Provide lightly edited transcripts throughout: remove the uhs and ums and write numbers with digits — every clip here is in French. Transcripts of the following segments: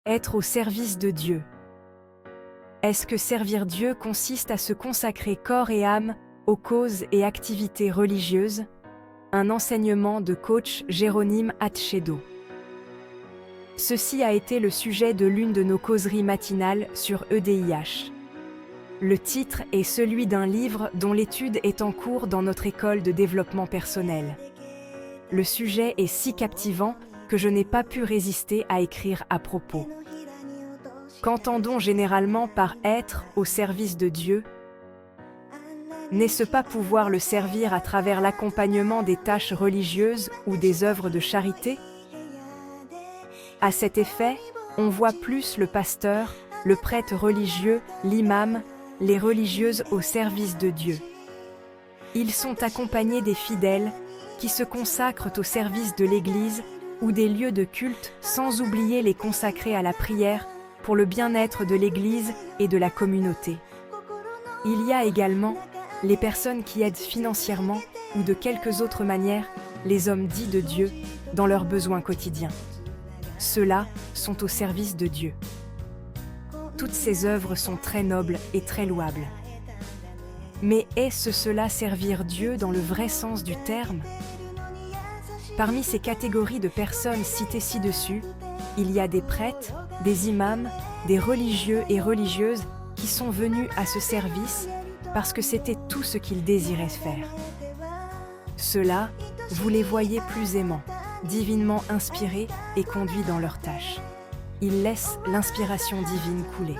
Être au service de Dieu. Est-ce que servir Dieu consiste à se consacrer corps et âme aux causes et activités religieuses? Un enseignement de coach Jérônime Hatchedo. Ceci a été le sujet de l'une de nos causeries matinales sur EDIH. Le titre est celui d'un livre dont l'étude est en cours dans notre école de développement personnel. Le sujet est si captivant que je n'ai pas pu résister à écrire à propos. Qu'entendons généralement par être au service de Dieu? N'est-ce pas pouvoir le servir à travers l'accompagnement des tâches religieuses ou des œuvres de charité? À cet effet, on voit plus le pasteur, le prêtre religieux, l'imam, les religieuses au service de Dieu. Ils sont accompagnés des fidèles qui se consacrent au service de l'Église ou des lieux de culte, sans oublier les consacrés à la prière pour le bien-être de l'Église et de la communauté. Il y a également les personnes qui aident financièrement ou de quelques autres manières les hommes dits de Dieu dans leurs besoins quotidiens. Ceux-là sont au service de Dieu. Toutes ces œuvres sont très nobles et très louables. Mais est-ce cela servir Dieu dans le vrai sens du terme? Parmi ces catégories de personnes citées ci-dessus, il y a des prêtres, des imams, des religieux et religieuses qui sont venus à ce service parce que c'était tout ce qu'ils désiraient faire. Ceux-là, vous les voyez plus aimants, divinement inspirés et conduits dans leurs tâches. Ils laissent l'inspiration divine couler.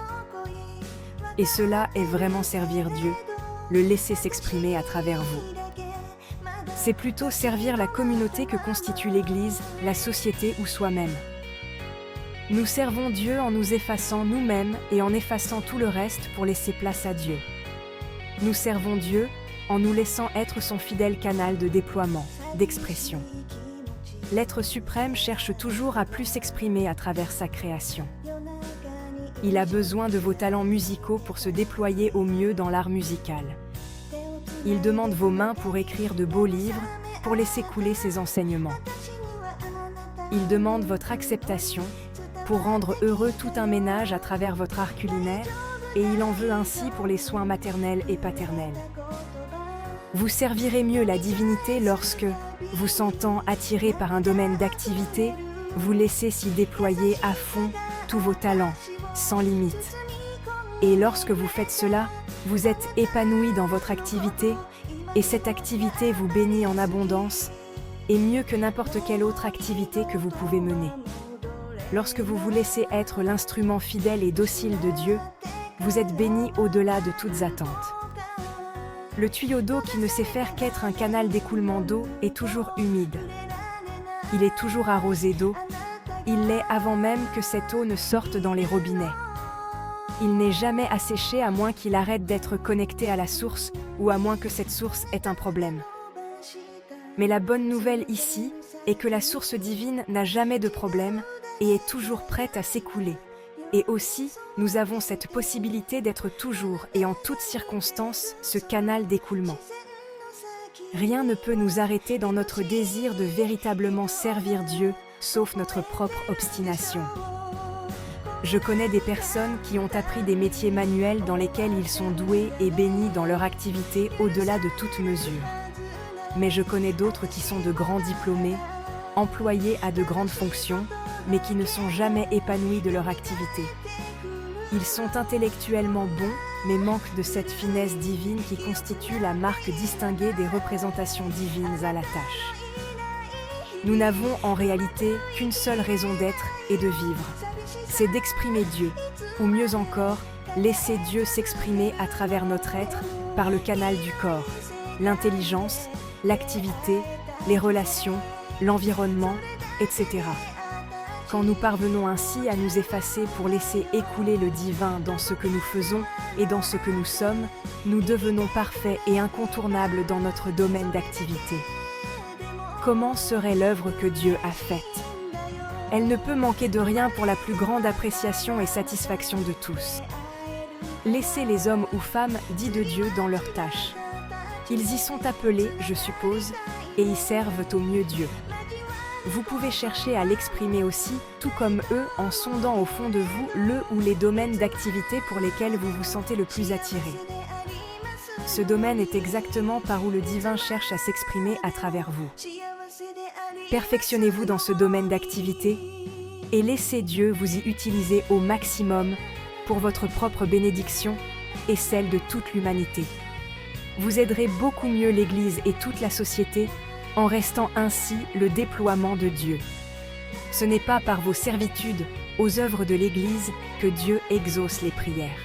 Et cela est vraiment servir Dieu, le laisser s'exprimer à travers vous. C'est plutôt servir la communauté que constitue l'Église, la société ou soi-même. Nous servons Dieu en nous effaçant nous-mêmes et en effaçant tout le reste pour laisser place à Dieu. Nous servons Dieu en nous laissant être son fidèle canal de déploiement, d'expression. L'être suprême cherche toujours à plus s'exprimer à travers sa création. Il a besoin de vos talents musicaux pour se déployer au mieux dans l'art musical. Il demande vos mains pour écrire de beaux livres, pour laisser couler ses enseignements. Il demande votre acceptation pour rendre heureux tout un ménage à travers votre art culinaire, et il en veut ainsi pour les soins maternels et paternels. Vous servirez mieux la divinité lorsque, vous sentant attiré par un domaine d'activité, vous laissez s'y déployer à fond tous vos talents, sans limite. Et lorsque vous faites cela, vous êtes épanoui dans votre activité, et cette activité vous bénit en abondance, et mieux que n'importe quelle autre activité que vous pouvez mener. Lorsque vous vous laissez être l'instrument fidèle et docile de Dieu, vous êtes béni au-delà de toutes attentes. Le tuyau d'eau qui ne sait faire qu'être un canal d'écoulement d'eau est toujours humide. Il est toujours arrosé d'eau, il l'est avant même que cette eau ne sorte dans les robinets. Il n'est jamais asséché à moins qu'il arrête d'être connecté à la source ou à moins que cette source ait un problème. Mais la bonne nouvelle ici est que la source divine n'a jamais de problème et est toujours prête à s'écouler. Et aussi, nous avons cette possibilité d'être toujours et en toutes circonstances ce canal d'écoulement. Rien ne peut nous arrêter dans notre désir de véritablement servir Dieu, sauf notre propre obstination. Je connais des personnes qui ont appris des métiers manuels dans lesquels ils sont doués et bénis dans leur activité au-delà de toute mesure. Mais je connais d'autres qui sont de grands diplômés, employés à de grandes fonctions, mais qui ne sont jamais épanouis de leur activité. Ils sont intellectuellement bons, mais manquent de cette finesse divine qui constitue la marque distinguée des représentations divines à la tâche. Nous n'avons en réalité qu'une seule raison d'être et de vivre. C'est d'exprimer Dieu, ou mieux encore, laisser Dieu s'exprimer à travers notre être, par le canal du corps, l'intelligence, l'activité, les relations, l'environnement, etc. Quand nous parvenons ainsi à nous effacer pour laisser écouler le divin dans ce que nous faisons et dans ce que nous sommes, nous devenons parfaits et incontournables dans notre domaine d'activité. Comment serait l'œuvre que Dieu a faite? Elle ne peut manquer de rien pour la plus grande appréciation et satisfaction de tous. Laissez les hommes ou femmes dits de Dieu dans leurs tâches. Ils y sont appelés, je suppose, et y servent au mieux Dieu. Vous pouvez chercher à l'exprimer aussi, tout comme eux, en sondant au fond de vous le ou les domaines d'activité pour lesquels vous vous sentez le plus attiré. Ce domaine est exactement par où le divin cherche à s'exprimer à travers vous. Perfectionnez-vous dans ce domaine d'activité et laissez Dieu vous y utiliser au maximum pour votre propre bénédiction et celle de toute l'humanité. Vous aiderez beaucoup mieux l'Église et toute la société en restant ainsi le déploiement de Dieu. Ce n'est pas par vos servitudes aux œuvres de l'Église que Dieu exauce les prières.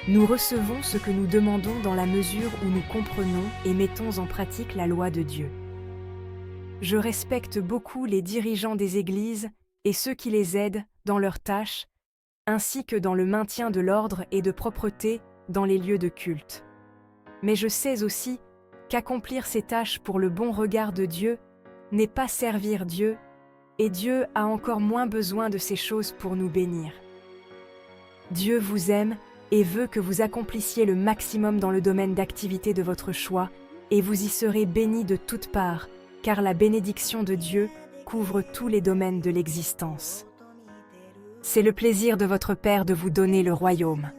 Nous recevons ce que nous demandons dans la mesure où nous comprenons et mettons en pratique la loi de Dieu. Je respecte beaucoup les dirigeants des églises et ceux qui les aident dans leurs tâches, ainsi que dans le maintien de l'ordre et de propreté dans les lieux de culte. Mais je sais aussi qu'accomplir ces tâches pour le bon regard de Dieu n'est pas servir Dieu, et Dieu a encore moins besoin de ces choses pour nous bénir. Dieu vous aime et veut que vous accomplissiez le maximum dans le domaine d'activité de votre choix, et vous y serez bénis de toutes parts, car la bénédiction de Dieu couvre tous les domaines de l'existence. C'est le plaisir de votre Père de vous donner le royaume.